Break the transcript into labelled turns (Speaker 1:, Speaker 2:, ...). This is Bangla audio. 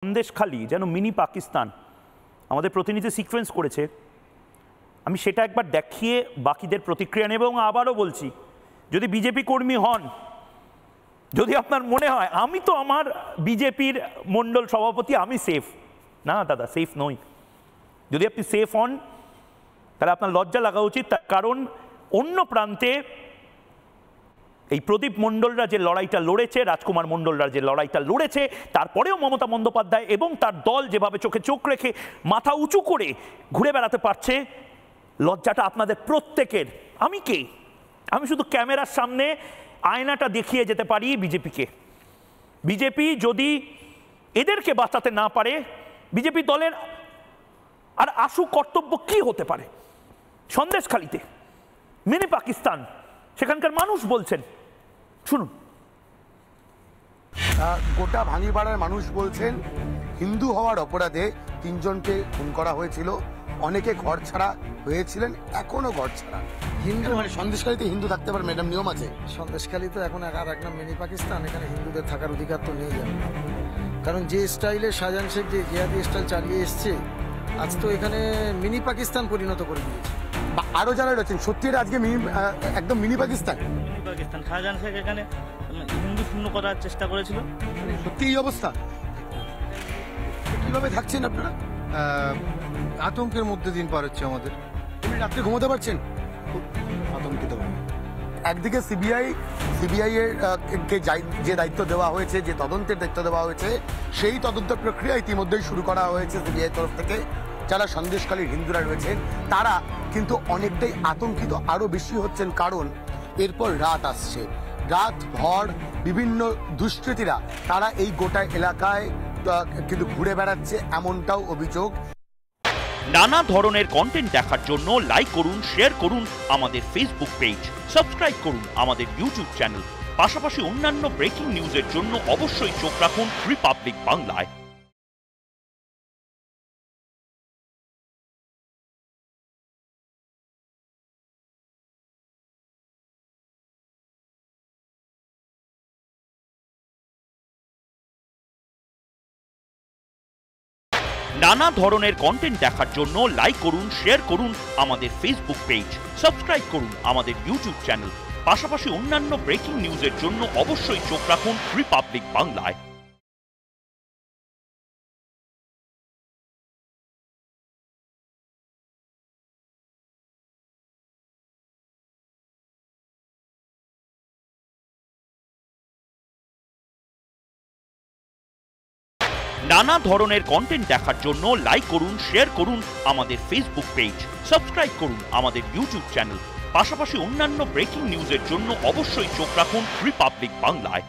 Speaker 1: সন্দেশখালি যেন মিনি পাকিস্তান আমাদের প্রতিনিধি সিকোয়েন্স করেছে। আমি সেটা একবার দেখিয়ে বাকিদের প্রতিক্রিয়া নেব এবং আবারও বলছি, যদি বিজেপি কর্মী হন, যদি আপনার মনে হয় আমি তো আমার বিজেপির মণ্ডল সভাপতি আমি সেফ, না দাদা সেফ নই। যদি আপনি সেফ হন তাহলে আপনার লজ্জা লাগা উচিত, তার কারণ অন্য প্রান্তে এই প্রদীপ মণ্ডলরা যে লড়াইটা লড়েছে, রাজকুমার মণ্ডলরা যে লড়াইটা লড়েছে, তারপরেও মমতা বন্দ্যোপাধ্যায় এবং তার দল যেভাবে চোখে চোখ রেখে মাথা উঁচু করে ঘুরে বেড়াতে পারছে, লজ্জাটা আপনাদের প্রত্যেকের। আমি কে? আমি শুধু ক্যামেরার সামনে আয়নাটা দেখিয়ে যেতে পারি বিজেপিকে। বিজেপি যদি এদেরকে বাঁচাতে না পারে, বিজেপি দলের আর আশু কর্তব্য কি হতে পারে? সন্দেশখালিতে মিনি পাকিস্তান, সেখানকার মানুষ বলছেন, শুনুন।
Speaker 2: গোটা ভাঙিপাড়ার মানুষ বলছেন হিন্দু হওয়ার অপরাধে 3 জনকে খুন করা হয়েছিল, অনেকে ঘর ছাড়া হয়েছিলেন, এখনো ঘর ছাড়া। হিন্দু মানে সন্দেশখালীতে হিন্দু থাকতে পারে ম্যাডাম, নিয়ম আছে?
Speaker 3: সন্দেশখালী তো এখন আর এক নাম মিনি পাকিস্তান, এখানে হিন্দুদের থাকার অধিকার তো নেই। কারণ যে স্টাইলে শাহজাহান শেখ যে জিহাদি স্টাইল চালিয়ে এসছে, আজ তো এখানে মিনি পাকিস্তান পরিণত করে দিয়েছে।
Speaker 2: আরো যারা রয়েছেন সত্যি আজকে একদম মিনি পাকিস্তান।
Speaker 4: শাহজাহান শেখ এখানে হিন্দু শূন্য করার চেষ্টা করেছিল,
Speaker 2: সত্যি এই অবস্থা। কিভাবে থাকছেন আপনারা?
Speaker 5: আতঙ্কের মধ্যে দিন পার হচ্ছে আমাদের।
Speaker 2: রাত্রে ঘুমোতে পারছেন? আতঙ্কিত। একদিকে সিবিআই এর যে দায়িত্ব দেওয়া হয়েছে, যে তদন্তের দায়িত্ব দেওয়া হয়েছে, সেই তদন্ত প্রক্রিয়া ইতিমধ্যেই শুরু করা হয়েছে সিবিআই তরফ থেকে। যারা সন্দেশখালীর হিন্দুরা রয়েছেন তারা কিন্তু অনেকটাই আতঙ্কিত আরো বেশি হচ্ছেন, কারণ এরপর রাত আসছে, রাত ভর বিভিন্ন দুষ্কৃতীরা তারা এই গোটা এলাকায় কিন্তু ঘুরে বেড়াচ্ছে, এমনটাও অভিযোগ।
Speaker 1: নানা ধরনের কন্টেন্ট দেখার জন্য লাইক করুন, শেয়ার করুন আমাদের ফেসবুক পেজ, সাবস্ক্রাইব করুন আমাদের ইউটিউব চ্যানেল। পাশাপাশি অন্যান্য ব্রেকিং নিউজের জন্য অবশ্যই চোখ রাখুন রিপাবলিক বাংলায়। নানা ধরনের কন্টেন্ট দেখার জন্য লাইক করুন, শেয়ার করুন আমাদের ফেসবুক পেজ, সাবস্ক্রাইব করুন আমাদের ইউটিউব চ্যানেল। পাশাপাশি অন্যান্য ব্রেকিং নিউজের জন্য অবশ্যই চোখ রাখুন রিপাবলিক বাংলায়। নানা ধরনের কন্টেন্ট দেখার জন্য লাইক করুন, শেয়ার করুন আমাদের ফেসবুক পেজ, সাবস্ক্রাইব করুন আমাদের ইউটিউব চ্যানেল। পাশাপাশি অন্যান্য ব্রেকিং নিউজের জন্য অবশ্যই চোখ রাখুন রিপাবলিক বাংলায়।